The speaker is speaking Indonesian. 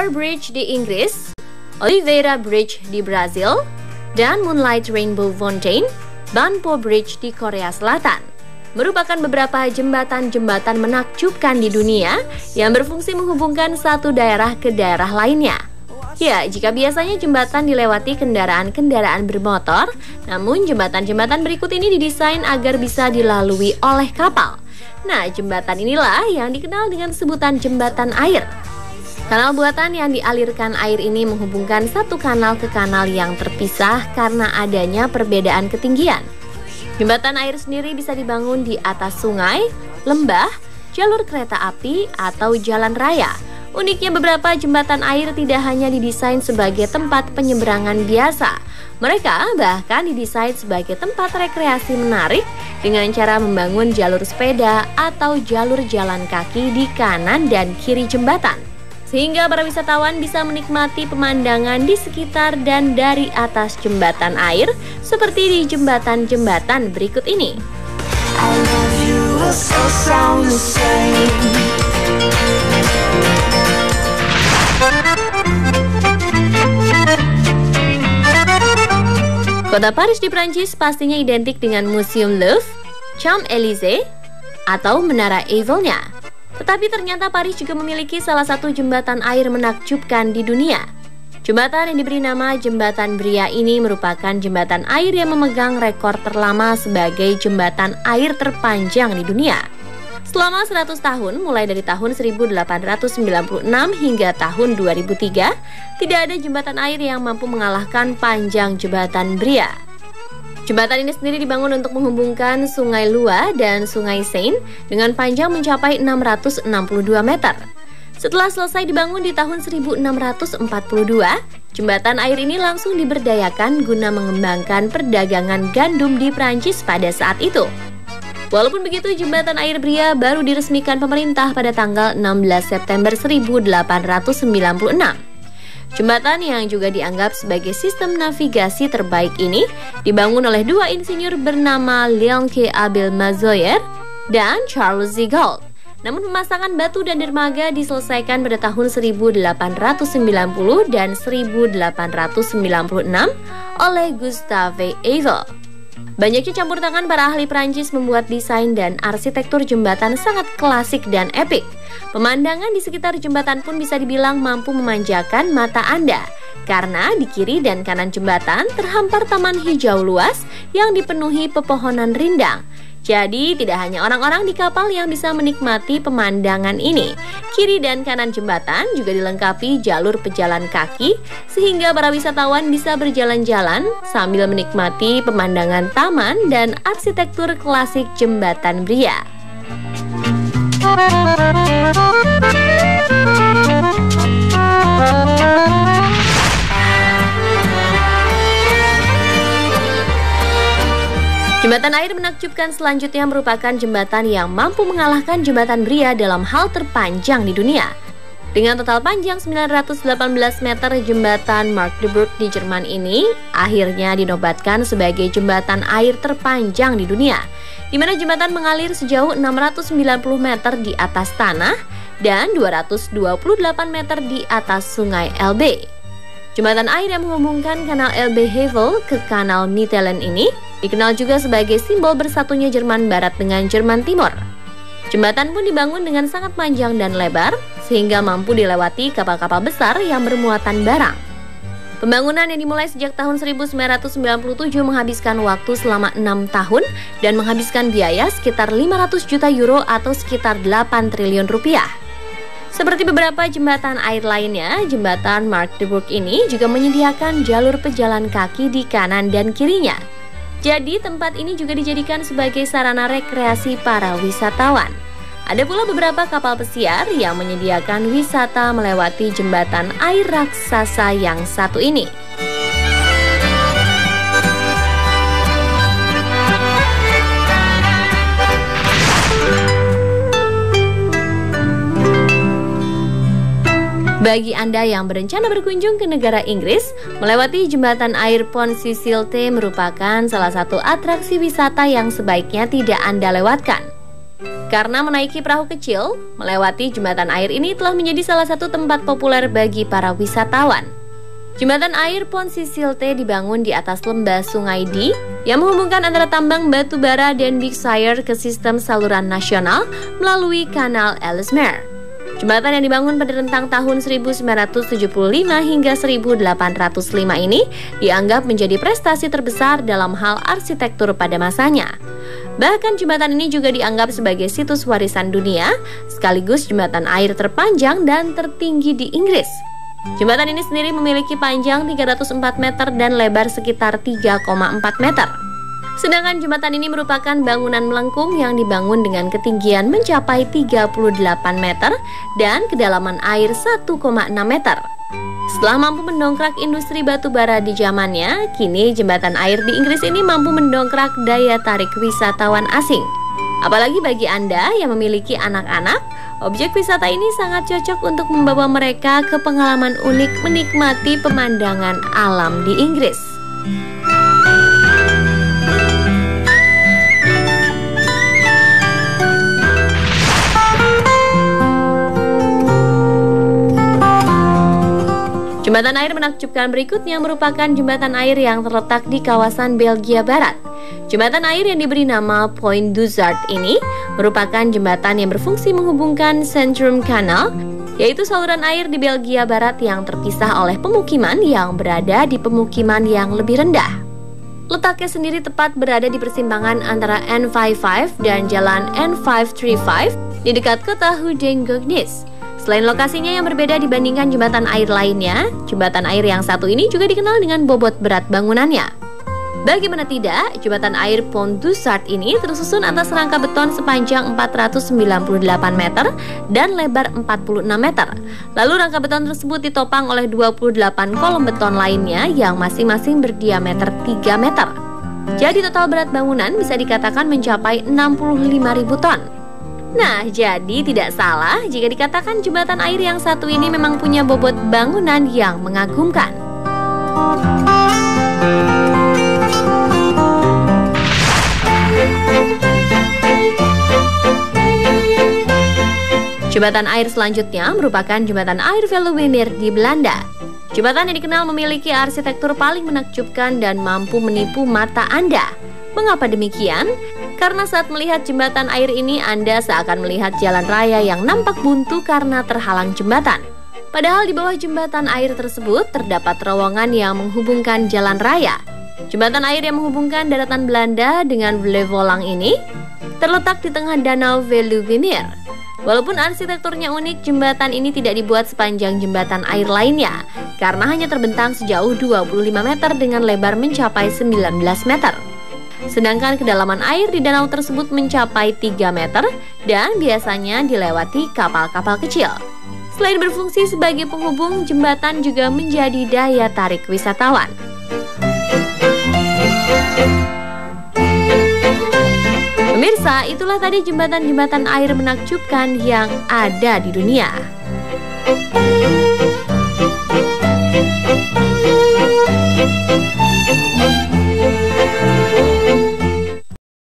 Tower Bridge di Inggris, Oliveira Bridge di Brazil, dan Moonlight Rainbow Fountain, Banpo Bridge di Korea Selatan merupakan beberapa jembatan-jembatan menakjubkan di dunia yang berfungsi menghubungkan satu daerah ke daerah lainnya. Ya, jika biasanya jembatan dilewati kendaraan-kendaraan bermotor, namun jembatan-jembatan berikut ini didesain agar bisa dilalui oleh kapal. Nah, jembatan inilah yang dikenal dengan sebutan jembatan air. Kanal buatan yang dialirkan air ini menghubungkan satu kanal ke kanal yang terpisah karena adanya perbedaan ketinggian. Jembatan air sendiri bisa dibangun di atas sungai, lembah, jalur kereta api, atau jalan raya. Uniknya beberapa jembatan air tidak hanya didesain sebagai tempat penyeberangan biasa. Mereka bahkan didesain sebagai tempat rekreasi menarik dengan cara membangun jalur sepeda atau jalur jalan kaki di kanan dan kiri jembatan. Sehingga para wisatawan bisa menikmati pemandangan di sekitar dan dari atas jembatan air seperti di jembatan-jembatan berikut ini. Kota Paris di Prancis pastinya identik dengan Museum Louvre, Champs-Élysées, atau Menara Eiffel-nya. Tetapi ternyata Paris juga memiliki salah satu jembatan air menakjubkan di dunia. Jembatan yang diberi nama Jembatan Bria ini merupakan jembatan air yang memegang rekor terlama sebagai jembatan air terpanjang di dunia. Selama 100 tahun, mulai dari tahun 1896 hingga tahun 2003, tidak ada jembatan air yang mampu mengalahkan panjang Jembatan Bria. Jembatan ini sendiri dibangun untuk menghubungkan Sungai Loire dan Sungai Seine dengan panjang mencapai 662 meter. Setelah selesai dibangun di tahun 1642, jembatan air ini langsung diberdayakan guna mengembangkan perdagangan gandum di Prancis pada saat itu. Walaupun begitu, jembatan air Bria baru diresmikan pemerintah pada tanggal 16 September 1896. Jembatan yang juga dianggap sebagai sistem navigasi terbaik ini dibangun oleh dua insinyur bernama Leonce Abel Mazoyer dan Charles Ziegfeld. Namun pemasangan batu dan dermaga diselesaikan pada tahun 1890 dan 1896 oleh Gustave Eiffel. Banyaknya campur tangan para ahli Prancis membuat desain dan arsitektur jembatan sangat klasik dan epik. Pemandangan di sekitar jembatan pun bisa dibilang mampu memanjakan mata Anda, karena di kiri dan kanan jembatan terhampar taman hijau luas yang dipenuhi pepohonan rindang. Jadi tidak hanya orang-orang di kapal yang bisa menikmati pemandangan ini. Kiri dan kanan jembatan juga dilengkapi jalur pejalan kaki sehingga para wisatawan bisa berjalan-jalan sambil menikmati pemandangan taman dan arsitektur klasik Jembatan Bria. Jembatan air menakjubkan selanjutnya merupakan jembatan yang mampu mengalahkan Jembatan Bria dalam hal terpanjang di dunia. Dengan total panjang 918 meter, jembatan Magdeburg di Jerman ini akhirnya dinobatkan sebagai jembatan air terpanjang di dunia, di mana jembatan mengalir sejauh 690 meter di atas tanah dan 228 meter di atas sungai Elbe. Jembatan air yang menghubungkan kanal Elbe Havel ke kanal Mittelland ini dikenal juga sebagai simbol bersatunya Jerman Barat dengan Jerman Timur. Jembatan pun dibangun dengan sangat panjang dan lebar, sehingga mampu dilewati kapal-kapal besar yang bermuatan barang. Pembangunan yang dimulai sejak tahun 1997 menghabiskan waktu selama 6 tahun dan menghabiskan biaya sekitar 500 juta euro atau sekitar 8 triliun rupiah. Seperti beberapa jembatan air lainnya, jembatan Magdeburg ini juga menyediakan jalur pejalan kaki di kanan dan kirinya. Jadi tempat ini juga dijadikan sebagai sarana rekreasi para wisatawan. Ada pula beberapa kapal pesiar yang menyediakan wisata melewati jembatan air raksasa yang satu ini. Bagi Anda yang berencana berkunjung ke negara Inggris, melewati jembatan air Pont Sicilte merupakan salah satu atraksi wisata yang sebaiknya tidak Anda lewatkan. Karena menaiki perahu kecil, melewati jembatan air ini telah menjadi salah satu tempat populer bagi para wisatawan. Jembatan air Pont Sicilete dibangun di atas lembah Sungai Dee yang menghubungkan antara tambang batu bara Denbighshire ke sistem saluran nasional melalui Kanal Ellesmere. Jembatan yang dibangun pada rentang tahun 1975 hingga 1805 ini dianggap menjadi prestasi terbesar dalam hal arsitektur pada masanya. Bahkan jembatan ini juga dianggap sebagai situs warisan dunia, sekaligus jembatan air terpanjang dan tertinggi di Inggris. Jembatan ini sendiri memiliki panjang 304 meter dan lebar sekitar 3,4 meter. Sedangkan jembatan ini merupakan bangunan melengkung yang dibangun dengan ketinggian mencapai 38 meter dan kedalaman air 1,6 meter. Setelah mampu mendongkrak industri batu bara di zamannya, kini jembatan air di Inggris ini mampu mendongkrak daya tarik wisatawan asing. Apalagi bagi Anda yang memiliki anak-anak, objek wisata ini sangat cocok untuk membawa mereka ke pengalaman unik menikmati pemandangan alam di Inggris. Jembatan air menakjubkan berikutnya merupakan jembatan air yang terletak di kawasan Belgia Barat. Jembatan air yang diberi nama Pont du Gard ini merupakan jembatan yang berfungsi menghubungkan Centrum Canal, yaitu saluran air di Belgia Barat yang terpisah oleh pemukiman yang berada di pemukiman yang lebih rendah. Letaknya sendiri tepat berada di persimpangan antara N55 dan Jalan N535 di dekat kota Houdengoignies. Selain lokasinya yang berbeda dibandingkan jembatan air lainnya, jembatan air yang satu ini juga dikenal dengan bobot berat bangunannya. Bagaimana tidak, jembatan air Pont du Gard ini tersusun atas rangka beton sepanjang 498 meter dan lebar 46 meter. Lalu rangka beton tersebut ditopang oleh 28 kolom beton lainnya yang masing-masing berdiameter 3 meter. Jadi total berat bangunan bisa dikatakan mencapai 65.000 ton. Nah, jadi tidak salah jika dikatakan jembatan air yang satu ini memang punya bobot bangunan yang mengagumkan. Jembatan air selanjutnya merupakan jembatan air Veluwemeer di Belanda. Jembatan yang dikenal memiliki arsitektur paling menakjubkan dan mampu menipu mata Anda. Mengapa demikian? Karena saat melihat jembatan air ini, Anda seakan melihat jalan raya yang nampak buntu karena terhalang jembatan. Padahal di bawah jembatan air tersebut terdapat terowongan yang menghubungkan jalan raya. Jembatan air yang menghubungkan daratan Belanda dengan Flevoland ini terletak di tengah danau Veluwemeer. Walaupun arsitekturnya unik, jembatan ini tidak dibuat sepanjang jembatan air lainnya karena hanya terbentang sejauh 25 meter dengan lebar mencapai 19 meter. Sedangkan kedalaman air di danau tersebut mencapai 3 meter dan biasanya dilewati kapal-kapal kecil. Selain berfungsi sebagai penghubung, jembatan juga menjadi daya tarik wisatawan. Pemirsa, itulah tadi jembatan-jembatan air menakjubkan yang ada di dunia.